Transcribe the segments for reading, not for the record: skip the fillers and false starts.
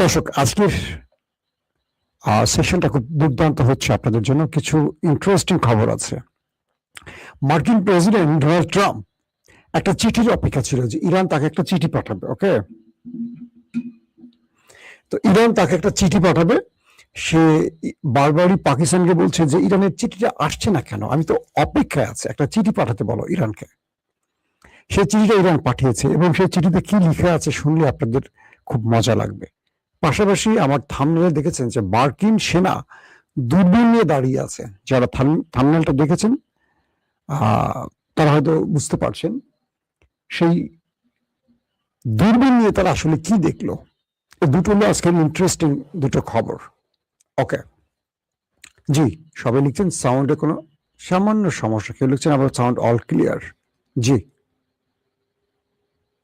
দর্শক, আজকের সেশনটা খুব দুর্দান্ত হচ্ছে আপনাদের জন্য। কিছু ইন্টারেস্টিং খবর আছে। মার্কিন প্রেসিডেন্ট ডোনাল্ড ট্রাম্প একটা চিঠির অপেক্ষা ছিল যে ইরান তাকে একটা চিঠি পাঠাবে। ওকে, তো ইরান তাকে একটা চিঠি পাঠাবে। সে বারবারই পাকিস্তানকে বলছে যে ইরানের চিঠিটা আসছে না কেন, আমি তো অপেক্ষায় আছে, একটা চিঠি পাঠাতে বলো ইরানকে। সেই চিঠিটা ইরান পাঠিয়েছে এবং সেই চিঠিতে কি লিখে আছে শুনলে আপনাদের খুব মজা লাগবে। পাশাপাশি আমার থাম্বনেলে দেখেছেন যে মার্কিন সেনা দূরবীন নিয়ে দাঁড়িয়ে আছে। যারা থাম্বনেলটা দেখেছেন তারা হয়তো বুঝতে পারছেন সেই দূরবীন নিয়ে তারা আসলে কি দেখলো। দুটো হলো আজকের ইন্টারেস্টিং দুটো খবর। ওকে জি, সবাই লিখছেন সাউন্ডে কোনো সামান্য সমস্যা, কেউ লিখছেন আবার সাউন্ড অল ক্লিয়ার। জি,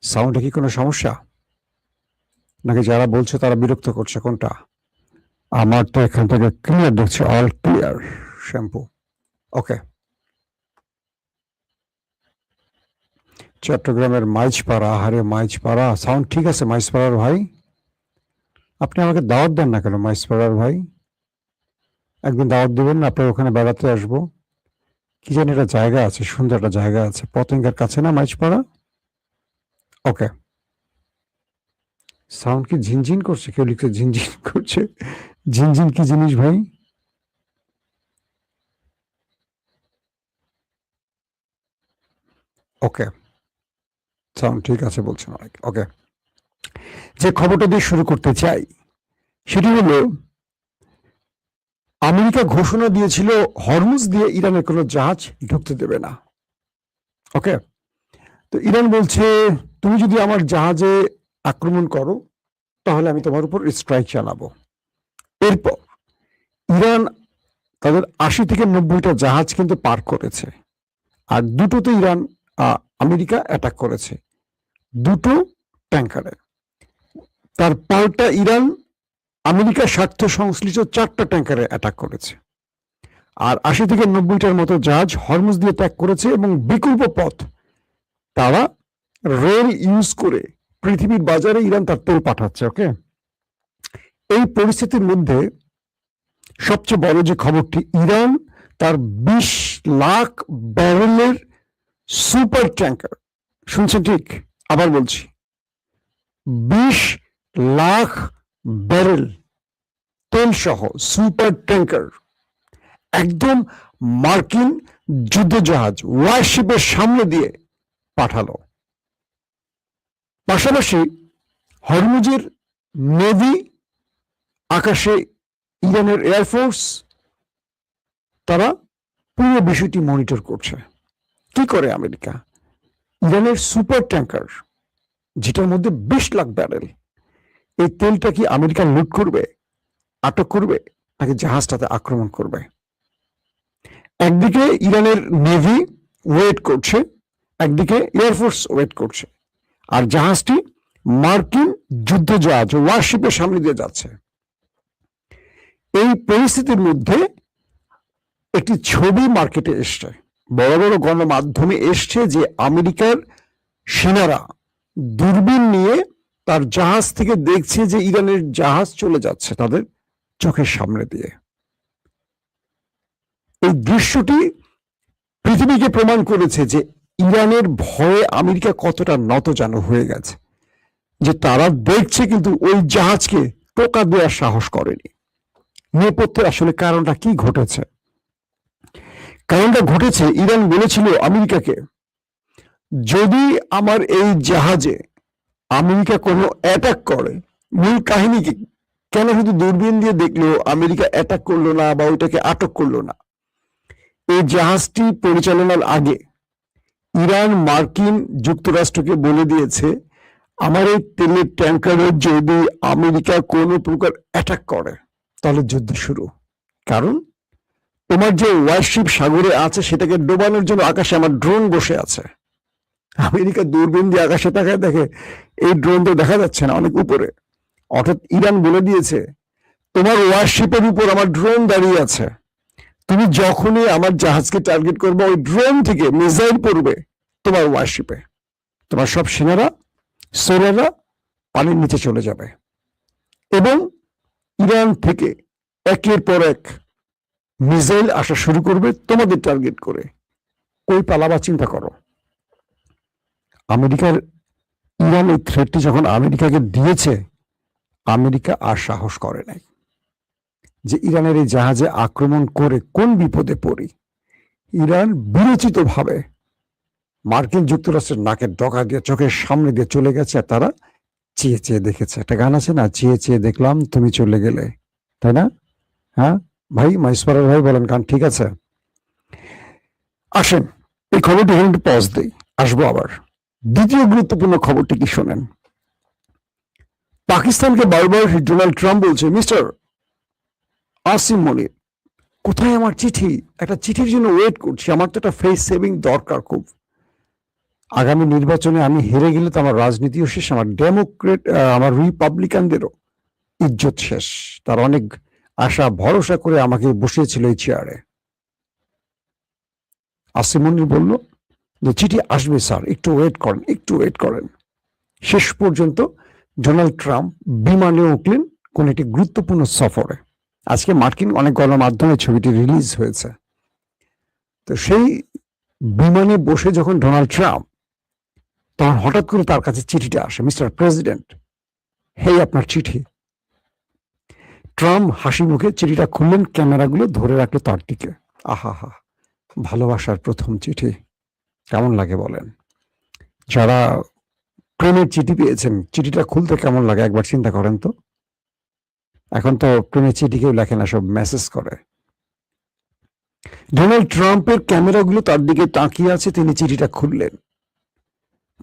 সাউন্ডে কি কোনো সমস্যা নাকি যারা বলছে তারা বিরক্ত করছে, কোনটা? আমার তো এখান থেকে ক্লিয়ার দেখছি, অল ক্লিয়ার শ্যাম্পু। ওকে, চট্টগ্রামের মাইজপাড়া, আহারে মাইজপাড়া, সাউন্ড ঠিক আছে মাইজপাড়ার ভাই? আপনি আমাকে দাওয়াত দেন না কেন মাইজপাড়ার ভাই? একদিন দাওয়াত দেবেন না, আপনার ওখানে বেড়াতে আসবো। কি জানি একটা জায়গা আছে, সুন্দর একটা জায়গা আছে পতেঙ্গার কাছে না মাইজপাড়া? ওকে, সাউন্ড কি ঝিনঝিন করছে? কেউ লিখছে ঝিনঝিন করছে। ঝিনঝিন কি জিনিস ভাই? ওকে, সাউন্ড ঠিক আছে বলছেন অনেক। ওকে, যে খবরটা দিয়ে শুরু করতে চাই সেটি হলো আমেরিকা ঘোষণা দিয়েছিল হরমুজ দিয়ে ইরানের কোনো জাহাজ ঢুকতে দেবে না। ওকে, তো ইরান বলছে তুমি যদি আমার জাহাজে আক্রমণ করো তাহলে আমি তোমার উপর স্ট্রাইক চালাবো। এরপর ইরান তাদের ৮০ থেকে ৯০টা জাহাজ কিন্তু পার করেছে, আর দুটোতে ইরান আমেরিকা অ্যাটাক করেছে, দুটো ট্যাঙ্কারে। তার পাল্টা ইরান আমেরিকার স্বার্থ সংশ্লিষ্ট 4টা ট্যাঙ্কারে অ্যাটাক করেছে, আর ৮০ থেকে ৯০টার মতো জাহাজ হরমুজ দিয়ে ত্যাগ করেছে এবং বিকল্প পথ তারা রেল ইউজ করে পৃথিবীর বাজারে ইরান তার তেল পাঠাচ্ছে। ওকে, এই পরিস্থিতির মধ্যে সবচেয়ে বড় যে খবরটি, ইরান তার ২০ লাখ ব্যারেলের সুপার ট্যাঙ্কার, শুনছেন ঠিক, আবার বলছি ২০ লাখ ব্যারেল তেল সহ সুপার ট্যাঙ্কার একদম মার্কিন যুদ্ধ জাহাজ ওয়ারশিপের সামনে দিয়ে পাঠালো। পাশাপাশি হরমুজের নেভি, আকাশে ইরানের এয়ারফোর্স, তারা পুরো বিষয়টি মনিটর করছে। কি করে আমেরিকা? ইরানের সুপার ট্যাঙ্কার যেটার মধ্যে ২০ লাখ ব্যারেল, এই তেলটা কি আমেরিকা লুট করবে, আটক করবে, নাকি জাহাজটাতে আক্রমণ করবে? একদিকে ইরানের নেভি ওয়েট করছে, একদিকে এয়ারফোর্স ওয়েট করছে, আর জাহাজটি মার্কিন যুদ্ধ জাহাজ ওয়ারশিপের সামনে দিয়ে যাচ্ছে। এই পরিস্থিতির মধ্যে একটি ছবি মার্কেটে এসছে, বড় বড় গণমাধ্যমে এসছে, যে আমেরিকার সেনারা দূরবীন নিয়ে তার জাহাজ থেকে দেখছে যে ইরানের জাহাজ চলে যাচ্ছে তাদের চোখের সামনে দিয়ে। এই দৃশ্যটি পৃথিবীকে প্রমাণ করেছে যে ইরানের ভয়ে আমেরিকা কতটা নতজানু হয়ে গেছে, যে তারা দেখছে কিন্তু ওই জাহাজকে টোকা দেওয়ার সাহস করেনি। নেপথ্যের আসলে কারণটা কি ঘটেছে? কারণটা ঘটেছে, ইরান বলেছিল আমেরিকাকে, যদি আমার এই জাহাজে আমেরিকা কোনো অ্যাটাক করে, মূল কাহিনী কি, কেন শুধু দূরবীন দিয়ে দেখলো আমেরিকা অ্যাটাক করলো না বা ওইটাকে আটক করলো না? এই জাহাজটি পরিচালনার আগে ইরান মার্কিন যুক্তরাষ্ট্রকে বলে দিয়েছে, আমার এই তেলের ট্যাঙ্কারে যদি আমেরিকা কোনো প্রকার অ্যাটাক করে তাহলে যুদ্ধ শুরু। কারণ তোমার যে ওয়ারশিপ সাগরে আছে সেটাকে ডোবানোর জন্য আকাশে আমার ড্রোন বসে আছে। আমেরিকা দূরবীন দিয়ে আকাশে তাকায় দেখে এই ড্রোন তো দেখা যাচ্ছে না, অনেক উপরে। অর্থাৎ ইরান বলে দিয়েছে, তোমার ওয়ারশিপের উপর আমার ড্রোন দাঁড়িয়ে আছে, তুমি যখনই আমার জাহাজকে টার্গেট করবে ওই ড্রোন থেকে মিসাইল পড়বে তোমার ওয়ারশিপে, তোমার সব সেনারা সোলাররা পানির নিচে চলে যাবে। এবং ইরান থেকে একের পর এক মিসাইল আসা শুরু করবে তোমাদের টার্গেট করে। কই পালাবা চিন্তা করো। আমেরিকার ইরান এই থ্রেটটি যখন আমেরিকাকে দিয়েছে, আমেরিকা আর সাহস করে নাই যে ইরানের এই জাহাজে আক্রমণ করে কোন বিপদে পড়ি। ইরান বিরচিত ভাবে মার্কিন যুক্তরাষ্ট্রের নাকের ডগা দিয়ে চোখের সামনে দিয়ে চলে গেছে, আর তারা চেয়ে চেয়ে দেখেছে। একটা গান আছে না, চেয়ে চেয়ে দেখলাম তুমি চলে গেলে, তাই না? হ্যাঁ ভাই, মাইসপাড়ার ভাই বলেন, গান ঠিক আছে? আসেন এই খবরটি এখানে একটু পজ দেই, আসবো আবার। দ্বিতীয় গুরুত্বপূর্ণ খবরটি কি শোনেন। পাকিস্তানকে বারবার ডোনাল্ড ট্রাম্প বলছে, মিস্টার আসিম মনির, কোথায় আমার চিঠি? একটা চিঠির জন্য ওয়েট করছি, আমার তো একটা ফেস সেভিং দরকার খুব। আগামী নির্বাচনে আমি হেরে গেলে তো আমার রাজনীতিও শেষ, আমার ডেমোক্রেট আমার রিপাবলিকানদেরও ইজ্জত শেষ। তার অনেক আশা ভরসা করে আমাকে বসিয়েছিল এই চেয়ারে। আসিম মনির বলল যে চিঠি আসবে স্যার, একটু ওয়েট করেন, একটু ওয়েট করেন। শেষ পর্যন্ত ডোনাল্ড ট্রাম্প বিমানে উঠলেন কোন একটি গুরুত্বপূর্ণ সফরে। আজকে মার্কিন অনেক গণমাধ্যমে ছবিটি রিলিজ হয়েছে। তো সেই বিমানে বসে যখন ডোনাল্ড ট্রাম্প, তখন হঠাৎ করে তার কাছে চিঠিটা আসে, মিস্টার প্রেসিডেন্ট, হেই আপনার চিঠি। ট্রাম্প হাসি মুখে চিঠিটা খুললেন, ক্যামেরাগুলো ধরে রাখলো তার দিকে। আহা হা, ভালোবাসার প্রথম চিঠি কেমন লাগে বলেন? যারা প্রেমের চিঠি পেয়েছেন, চিঠিটা খুলতে কেমন লাগে একবার চিন্তা করেন তো। এখন তো প্রেমের চিঠি কেউ লেখে না, সব মেসেজ করে। ডোনাল্ড ট্রাম্পের ক্যামেরাগুলো তার দিকে তাকিয়ে আছে, তিনি চিঠিটা খুললেন।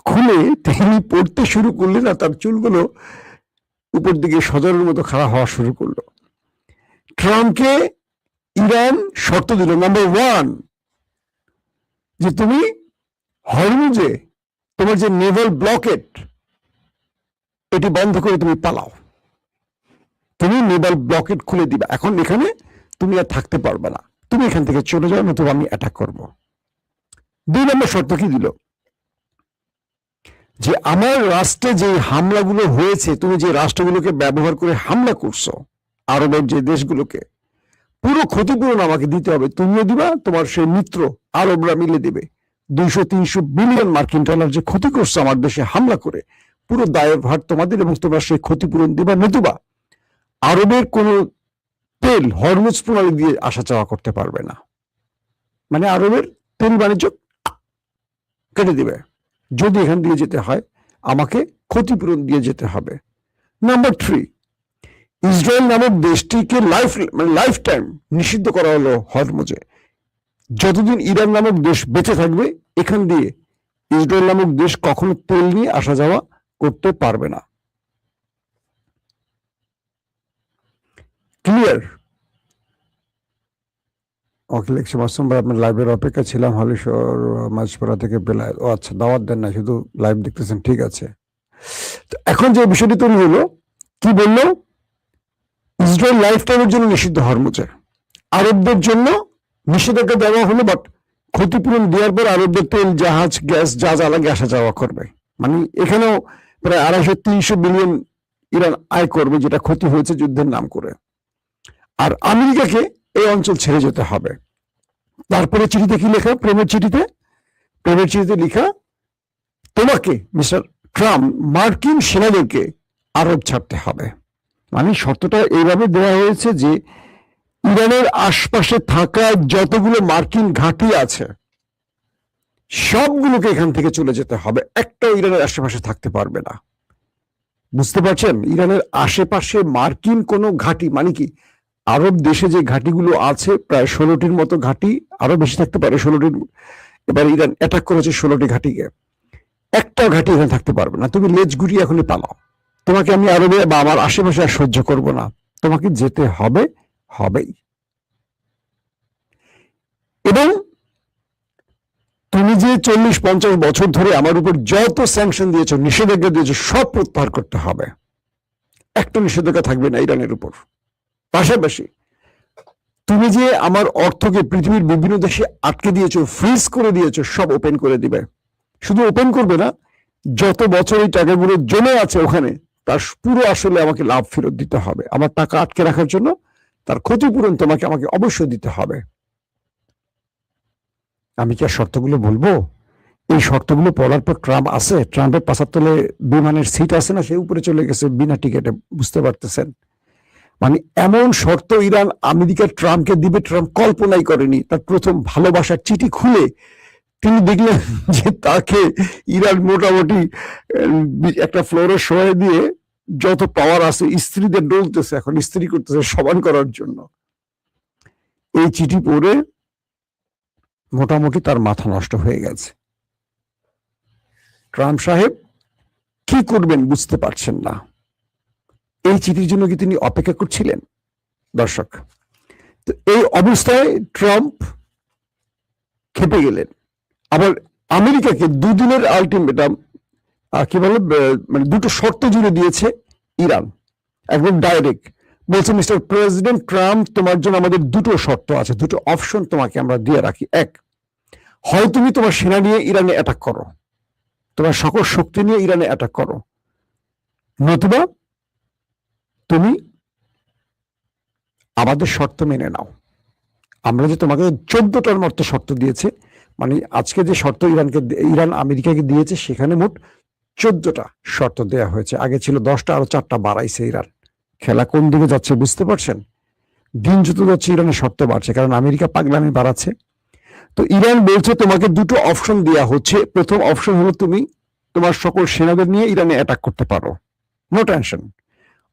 খুলে তিনি পড়তে শুরু করলেন, আর তার চুলগুলো উপর দিকে সজরের মতো খাড়া হওয়া শুরু করলো। ট্রাম্পকে ইরান শর্ত দিল, নাম্বার 1, যে তুমি হরমুজে তোমার যে নেভাল ব্লকেট, এটি বন্ধ করে তুমি পালাও, তুমি নেভাল ব্লকেট খুলে দিবা, এখন এখানে তুমি আর থাকতে পারবে না, তুমি এখান থেকে চলে যাও, নতুবা আমি অ্যাটাক করব। 2 নম্বর শর্ত কি দিল, যে আমার রাষ্ট্রে যে হামলাগুলো হয়েছে, তুমি যে রাষ্ট্রগুলোকে ব্যবহার করে হামলা করছো, আরবের যে দেশগুলোকে, পুরো ক্ষতিপূরণ আমাকে দিতে হবে, তুমিও দিবা, তোমার সেই মিত্র আরবরা মিলে দিবে। 200-300 বিলিয়ন মার্কিন ডলার যে ক্ষতি করছো আমার দেশে হামলা করে, পুরো দায়ের ভার তোমাদের, এবং তোমরা সেই ক্ষতিপূরণ দিবা, নতুবা আরবের কোন তেল হরমুজ প্রণালী দিয়ে আসা যাওয়া করতে পারবে না। মানে আরবের তেল বাণিজ্য কেটে দিবে, যদি এখান দিয়ে যেতে হয় আমাকে ক্ষতিপূরণ দিয়ে যেতে হবে। নাম্বার 3, ইসরায়েল নামক দেশটিকে লাইফ টাইম নিষিদ্ধ করা হলো হরমুজে। যতদিন ইরান নামক দেশ বেঁচে থাকবে, এখান দিয়ে ইসরায়েল নামক দেশ কখনো তেল নিয়ে আসা যাওয়া করতে পারবে না। ক্লিয়ার? ওকে, লিখছি মাসুম ভাই, আপনার লাইভের অপেক্ষা ছিলাম, হালিশহর মাঝপাড়া থেকে বেলায়। ও আচ্ছা, দাওয়াত দেন না, শুধু লাইভ দেখতেছেন, ঠিক আছে। এখন যে বিষয়টি তৈরি হলো, কি বললো, ইসরায়েল লাইফ টাইমের জন্য নিষিদ্ধ হরমুজে, আরবদের জন্য নিষেধাজ্ঞা দেওয়া হলো, বাট ক্ষতিপূরণ দেওয়ার পর আরবদের তেল, জাহাজ, গ্যাস যা যা লাগে আসা যাওয়া করবে। মানে এখানেও প্রায় 250-300 বিলিয়ন ইরান আয় করবে, যেটা ক্ষতি হয়েছে যুদ্ধের নাম করে। আর আমেরিকাকে এই অঞ্চল ছেড়ে যেতে হবে। তারপরে চিঠিতে কি লেখা, প্রেমের চিঠিতে লেখা, তোমাকে মিস্টার ট্রাম্প মার্কিন সেনাদেরকে আরব ছাড়তে হবে। মানে শর্তটা এইভাবে দেওয়া হয়েছে যে ইরানের আশপাশে থাকা যতগুলো মার্কিন ঘাঁটি আছে সবগুলোকে এখান থেকে চলে যেতে হবে, একটাও ইরানের আশেপাশে থাকতে পারবে না। বুঝতে পারছেন? ইরানের আশেপাশে মার্কিন কোনো ঘাঁটি, মানে কি, আরব দেশে যে ঘাঁটিগুলো আছে প্রায় 16টির মতো ঘাঁটি, আরো বেশি থাকতে পারে 16টির। এবার ইরান অ্যাটাক করেছে 16টি ঘাঁটিকে, একটা ঘাঁটি এখানে থাকতে পারবে না। তুমি লেজ গুটিয়ে এখনই পালাও, তোমাকে আমি আরবে বা আমার আশেপাশে আর সহ্য করব না, তোমাকে যেতে হবে, হবেই। এবং তুমি যে 40-50 বছর ধরে আমার উপর যত স্যাংশন দিয়েছো, নিষেধাজ্ঞা দিয়েছো, সব প্রত্যাহার করতে হবে, একটা নিষেধাজ্ঞা থাকবে না ইরানের উপর। পাশাপাশি তুমি যে আমার অর্থকে পৃথিবীর বিভিন্ন দেশে আটকে দিয়েছো, ফ্রিজ করে দিয়েছো, সব ওপেন করে দিবে। শুধু ওপেন করবে না, যত বছর এই টাকাগুলো জমে আছে ওখানে তার পুরো আসলে আমাকে লাভ ফেরত দিতে হবে। আমার টাকা আটকে রাখার জন্য তার ক্ষতিপূরণ তোমাকে আমাকে অবশ্যই দিতে হবে। আমি কি আর শর্তগুলো বলবো? এই শর্তগুলো পড়ার পর ট্রাম্প আছে, ট্রাম্পের পাশার তলে বিমানের সিট আছে না, সে উপরে চলে গেছে বিনা টিকেটে। বুঝতে পারতেছেন? মানে এমন শর্ত ইরান আমেরিকা ট্রাম্পকে দিবে, ট্রাম্প কল্পনাই করেনি। তার প্রথম ভালোবাসার চিঠি খুলে তিনি দেখলেন যে তাকে ইরান মোটামুটি একটা ফ্লোরে শোয়ে দিয়ে যত পাওয়ার আছে স্ত্রীদের ডলতেছে, এখন স্ত্রী করতেছে সমান করার জন্য। এই চিঠি পড়ে মোটামুটি তার মাথা নষ্ট হয়ে গেছে। ট্রাম্প সাহেব কি করবেন বুঝতে পারছেন না। এই চিঠির জন্য কি তিনি অপেক্ষা করছিলেন? দর্শক, তো এই অবস্থায় ট্রাম্প খেপে গেলেন। আবার আমেরিকাকে দুদিনের আলটিমেটাম, কি বলে, মানে দুটো শর্ত জুড়ে দিয়েছে ইরান, একদম ডাইরেক্ট বলছে, মিস্টার প্রেসিডেন্ট ট্রাম্প, তোমার জন্য আমাদের দুটো শর্ত আছে, দুটো অপশন তোমাকে আমরা দিয়ে রাখি। এক, হয় তুমি তোমার সেনা নিয়ে ইরানে অ্যাটাক করো, তোমার সকল শক্তি নিয়ে ইরানে অ্যাটাক করো, নতুবা তুমি আমাদের শর্ত মেনে নাও। আমরা যে তোমাকে 14টার মতো শর্ত দিয়েছে, মানে আজকে যে শর্ত ইরান আমেরিকাকে দিয়েছে, সেখানে মোট 14টা শর্ত দেয়া হয়েছে। আগে ছিল 10টা, আরো 4টা বাড়াইছে ইরান। খেলা কোন দিকে যাচ্ছে বুঝতে পারছেন? দিন যত যাচ্ছে ইরানের শর্ত বাড়ছে, কারণ আমেরিকা পাগলামি বাড়াচ্ছে। তো ইরান বলছে তোমাকে দুটো অপশন দেওয়া হচ্ছে। প্রথম অপশন হলো তুমি তোমার সকল সেনাদের নিয়ে ইরানে অ্যাটাক করতে পারো, নো টেনশন,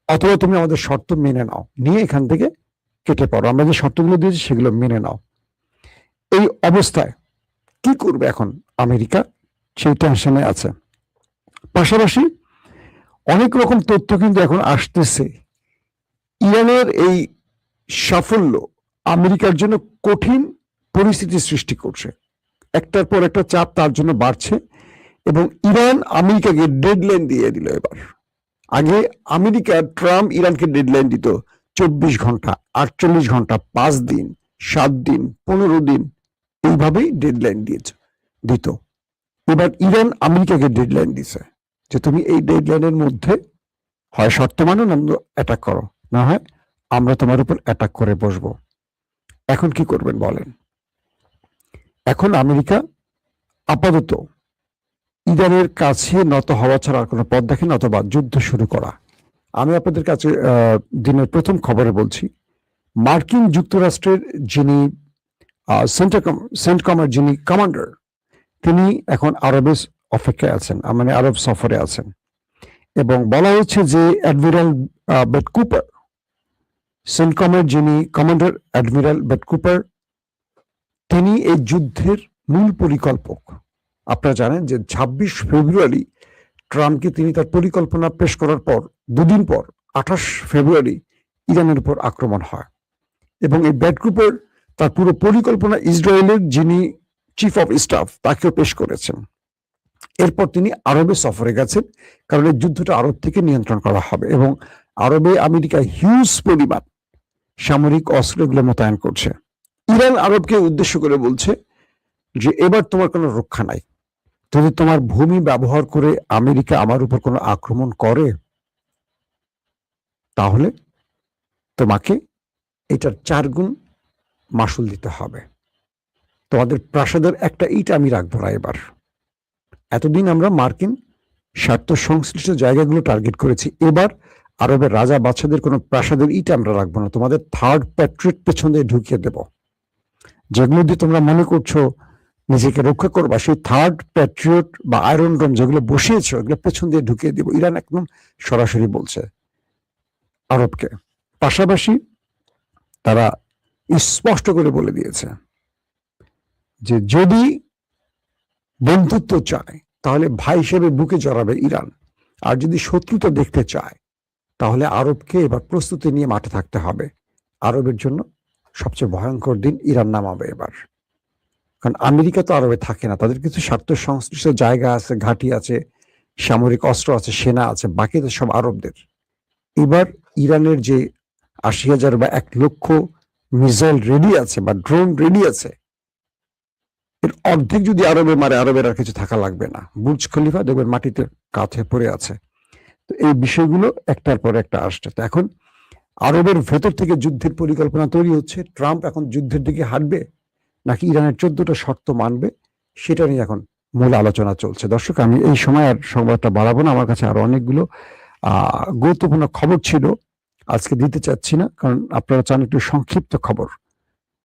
অথবা তুমি আমাদের শর্ত মেনে নাও, নিয়ে এখান থেকে কেটে পড়ো, আমরা যে শর্তগুলো দিয়েছি সেগুলো মেনে নাও। এই অবস্থায় কি করবে এখন আমেরিকা, সেই টেনশনে আছে। পাশাপাশি অনেক রকম তথ্য কিন্তু এখন আসতেছে, ইরানের এই সাফল্য আমেরিকার জন্য কঠিন পরিস্থিতি সৃষ্টি করছে। একটার পর একটা চাপ তার জন্য বাড়ছে, এবং ইরান আমেরিকাকে ডেডলাইন দিয়ে দিল এবার। আগে আমেরিকা ট্রাম্প ইরানকে ডেডলাইন দিত 24 ঘন্টা, 48 ঘন্টা, 5 দিন, 7 দিন, 15 দিন, এইভাবেই ডেডলাইন দিত। এবার ইরান আমেরিকাকে ডেডলাইন দিছে যে তুমি এই ডেডলাইনের মধ্যে হয় শর্ত মানো, না অ্যাটাক করো, না হয় আমরা তোমার উপর অ্যাটাক করে বসবো। এখন কি করবেন বলেন? এখন আমেরিকা আপাতত ইরানের কাছে নত হওয়া ছাড়া আর কোনো পথ দেখেন, অথবা যুদ্ধ শুরু করা। আমি আপনাদের কাছে দিনের প্রথম খবরে বলছি, মার্কিন যুক্তরাষ্ট্রের যিনি সেন্টকমের যিনি কমান্ডার, তিনি এখন আরবে অপেক্ষায় আছেন, মানে আরব সফরে আছেন, এবং বলা হচ্ছে যে অ্যাডমিরাল বেট কুপার, সেন্টকমের যিনি কমান্ডার অ্যাডমিরাল বেট কুপার, তিনি এই যুদ্ধের মূল পরিকল্পক। আপনারা জানেন যে 26 ফেব্রুয়ারি ট্রাম্পকে তিনি তার পরিকল্পনা পেশ করার পর দুদিন পর 28 ফেব্রুয়ারি ইরানের উপর আক্রমণ হয়, এবং এই বেট কুপার তার পুরো পরিকল্পনা ইসরায়েলের যিনি চিফ অফ স্টাফ তাকেও পেশ করেছেন। এরপর তিনি আরবে সফরে গেছেন, কারণ এই যুদ্ধটা আরব থেকে নিয়ন্ত্রণ করা হবে, এবং আরবে আমেরিকা হিউজ পরিমাণ সামরিক অস্ত্র এগুলো মোতায়েন করছে। ইরান আরবকে উদ্দেশ্য করে বলছে যে এবার তোমার কোনো রক্ষা নাই, যদি তোমার ভূমি ব্যবহার করে আমেরিকা আমার উপর কোনো আক্রমণ করে, তাহলে তোমাকে এটার 4 গুণ মাসুল দিতে হবে। তোমাদের প্রাসাদের একটা ইট আমি রাখবো না এবার। এতদিন আমরা মার্কিন স্বার্থ সংশ্লিষ্ট জায়গাগুলো টার্গেট করেছি, এবার আরবের রাজা বাদশাদের কোনো প্রাসাদের ইট আমরা রাখবো না, তোমাদের থার্ড প্যাট্রিয়ট পেছন দিয়ে ঢুকিয়ে দেব। যেগুলো দিয়ে তোমরা মনে করছো নিজেকে রক্ষা করবা, সেই থার্ড প্যাট্রিয়ট বা আয়রন ডোম যেগুলো বসিয়েছো, এগুলো পেছন দিয়ে ঢুকিয়ে দিব। ইরান একদম সরাসরি বলছে আরবকে। পাশাপাশি তারা স্পষ্ট করে বলে দিয়েছে যে যদি বন্ধুত্ব চায় তাহলে ভাই হিসেবে বুকে জড়াবে ইরান, আর যদি শত্রুতা দেখতে চায় তাহলে আরবকে এবার প্রস্তুতি নিয়ে মাঠে থাকতে হবে। আরবের জন্য সবচেয়ে ভয়ঙ্কর দিন ইরান নামাবে এবার, কারণ আমেরিকা তো আরবে থাকে না, তাদের কিছু স্বার্থ সংশ্লিষ্ট জায়গা আছে, ঘাঁটি আছে, সামরিক অস্ত্র আছে, সেনা আছে, বাকি তো সব আরবদের। এবার ইরানের যে 80,000 বা 1 লক্ষ মিসাইল রেডি আছে বা ড্রোন রেডি আছে, এর অর্ধেক যদি আরবে মারে, আরবের আর কিছু থাকা লাগবে না। বুর্জ খলিফা দেখবেন মাটিতে কাঁথে পড়ে আছে। তো এই বিষয়গুলো একটার পর একটা আসছে। তো এখন আরবের ভেতর থেকে যুদ্ধের পরিকল্পনা তৈরি হচ্ছে। ট্রাম্প এখন যুদ্ধের দিকে হাঁটবে নাকি ইরানের 14টা শর্ত মানবে, সেটা নিয়ে এখন মূল আলোচনা চলছে। দর্শক, আমি এই সময় আর সংবাদটা বাড়াবো না, আমার কাছে আরো অনেকগুলো গুরুত্বপূর্ণ খবর ছিল, আজকে দিতে চাচ্ছি না, কারণ আপনারা চান একটু সংক্ষিপ্ত খবর।